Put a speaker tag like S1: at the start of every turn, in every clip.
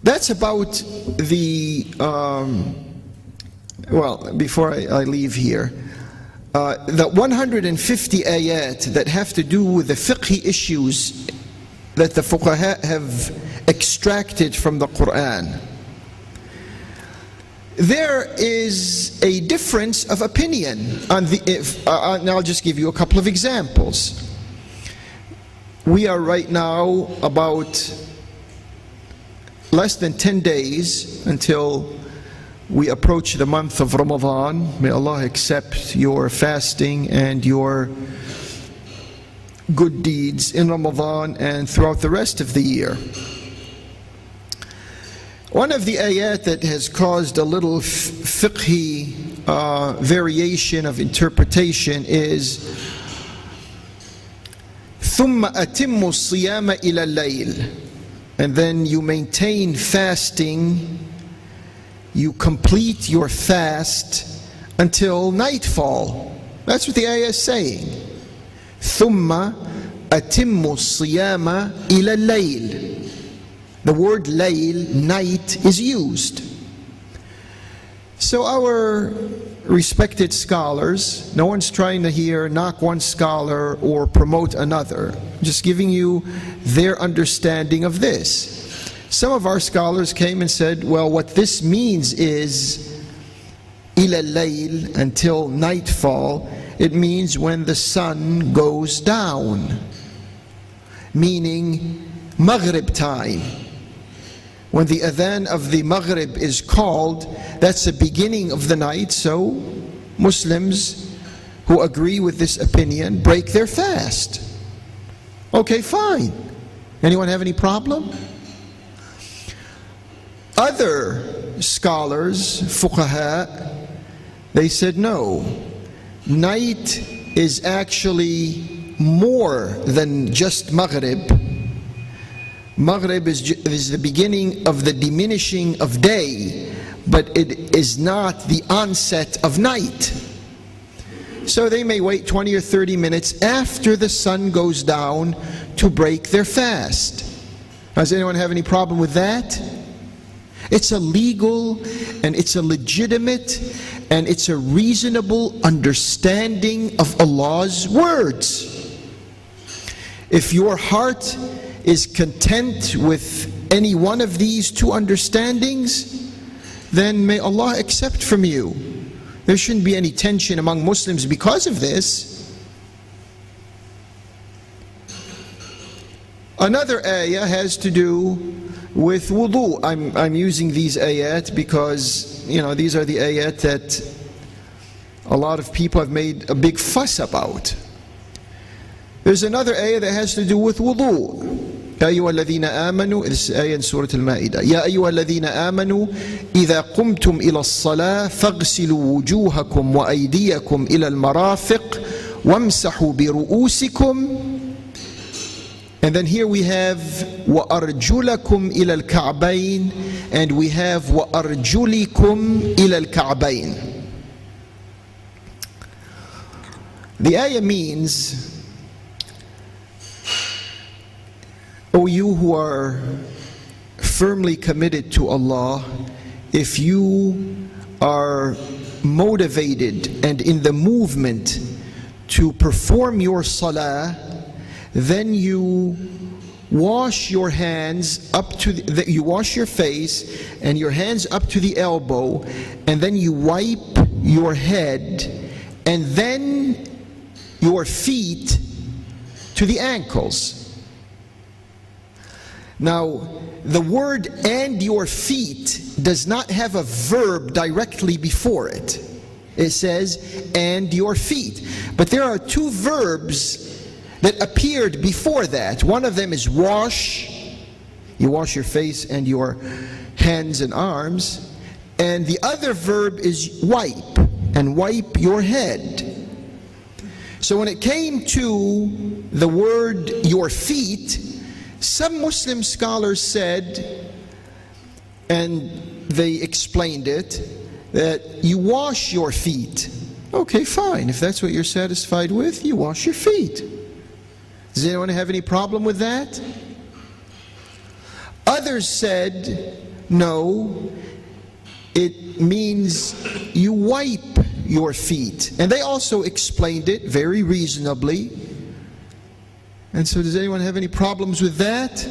S1: That's about the, well, before I leave here, the 150 ayat that have to do with the fiqhi issues that the fuqaha have extracted from the Quran. There is a difference of opinion on and I'll just give you a couple of examples. We are right now about less than 10 days until we approach the month of Ramadan. May Allah accept your fasting and your good deeds in Ramadan and throughout the rest of the year. One of the ayat that has caused a little fiqhi variation of interpretation is ثُمَّ أَتِمُّ الصِّيَامَ إِلَى اللَّيْلِ, and then you maintain fasting, you complete your fast until nightfall. That's what the ayah is saying. ثُمَّ أَتِمُّ الصِّيَامَ إِلَى اللَّيْلِ. The word layl, night, is used. So our respected scholars, no one's trying to here knock one scholar or promote another, just giving you their understanding of this. Some of our scholars came and said, well, what this means is ila layl, until nightfall. It means when the sun goes down, meaning Maghrib time. When the adhan of the Maghrib is called, that's the beginning of the night. So Muslims who agree with this opinion break their fast. Okay, fine. Anyone have any problem? Other scholars, fuqaha, they said no. Night is actually more than just Maghrib. Maghrib is the beginning of the diminishing of day, but it is not the onset of night. So they may wait 20 or 30 minutes after the sun goes down to break their fast. Does anyone have any problem with that? It's a legal and it's a legitimate and it's a reasonable understanding of Allah's words. If your heart is content with any one of these two understandings, then may Allah accept from you. There shouldn't be any tension among Muslims because of this. Another ayah has to do with wudu. I'm using these ayat because, these are the ayat that a lot of people have made a big fuss about. There's another ayah that has to do with wudu. يا أيها الذين آمنوا, this is ayah in Surah Al-Ma'idah. يا أيها الذين آمنوا إذا قمتم إلى الصلاة فاغسلوا وجوهكم وأيديكم إلى المرافق وامسحوا برؤوسكم. And then here we have وأرجلكم إلى الكعبين, and we have وأرجلكم إلى الكعبين. The ayah means, O you who are firmly committed to Allah, if you are motivated and in the movement to perform your salah, then you wash your hands up to you wash your face and your hands up to the elbow, and then you wipe your head, and then your feet to the ankles. Now, the word "and your feet" does not have a verb directly before it. It says "and your feet." But there are two verbs that appeared before that. One of them is wash. You wash your face and your hands and arms. And the other verb is wipe, and wipe your head. So when it came to the word "your feet," some Muslim scholars said, and they explained it, that you wash your feet. Okay, fine. If that's what you're satisfied with, you wash your feet. Does anyone have any problem with that? Others said, no, it means you wipe your feet. And they also explained it very reasonably. And so does anyone have any problems with that?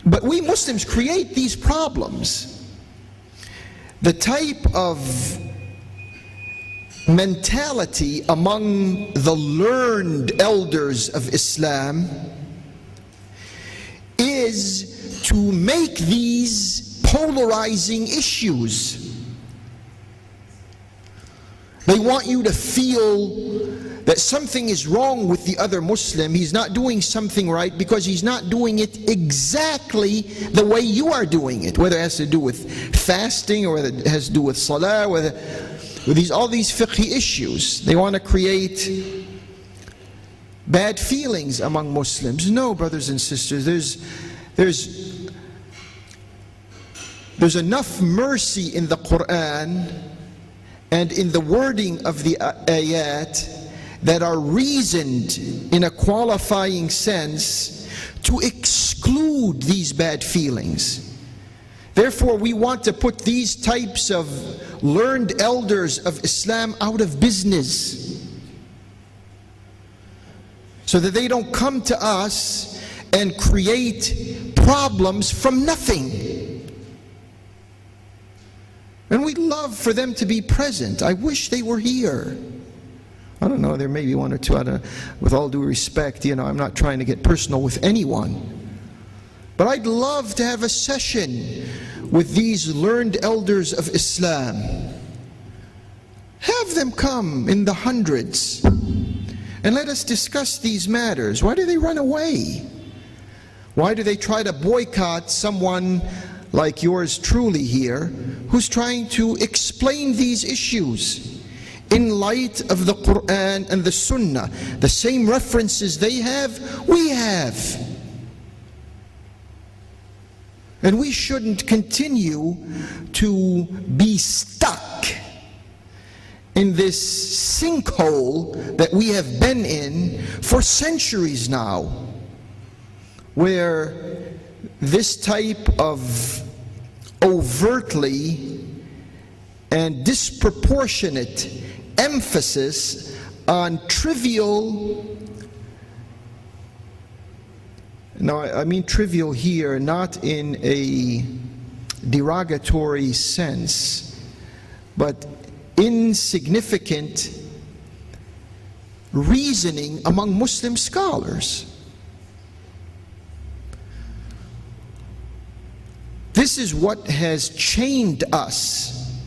S1: But we Muslims create these problems. The type of mentality among the learned elders of Islam is to make these polarizing issues. They want you to feel that something is wrong with the other Muslim. He's not doing something right because he's not doing it exactly the way you are doing it, whether it has to do with fasting or whether it has to do with salah, whether with all these fiqhi issues. They want to create bad feelings among Muslims. No, brothers and sisters, there's enough mercy in the Quran and in the wording of the ayat that are reasoned in a qualifying sense to exclude these bad feelings. Therefore, we want to put these types of learned elders of Islam out of business, so that they don't come to us and create problems from nothing. And we'd love for them to be present. I wish they were here. I don't know, there may be one or two. I don't know. With all due respect, I'm not trying to get personal with anyone. But I'd love to have a session with these learned elders of Islam. Have them come in the hundreds and let us discuss these matters. Why do they run away? Why do they try to boycott someone like yours truly here who's trying to explain these issues in light of the Quran and the Sunnah? The same references they have, we have. And we shouldn't continue to be stuck in this sinkhole that we have been in for centuries now, where this type of overtly and disproportionate emphasis on trivial, now I mean trivial here not in a derogatory sense, but insignificant reasoning among Muslim scholars. This is what has chained us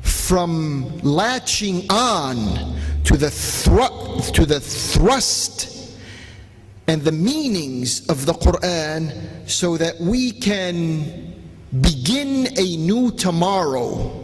S1: from latching on to the thrust and the meanings of the Quran, so that we can begin a new tomorrow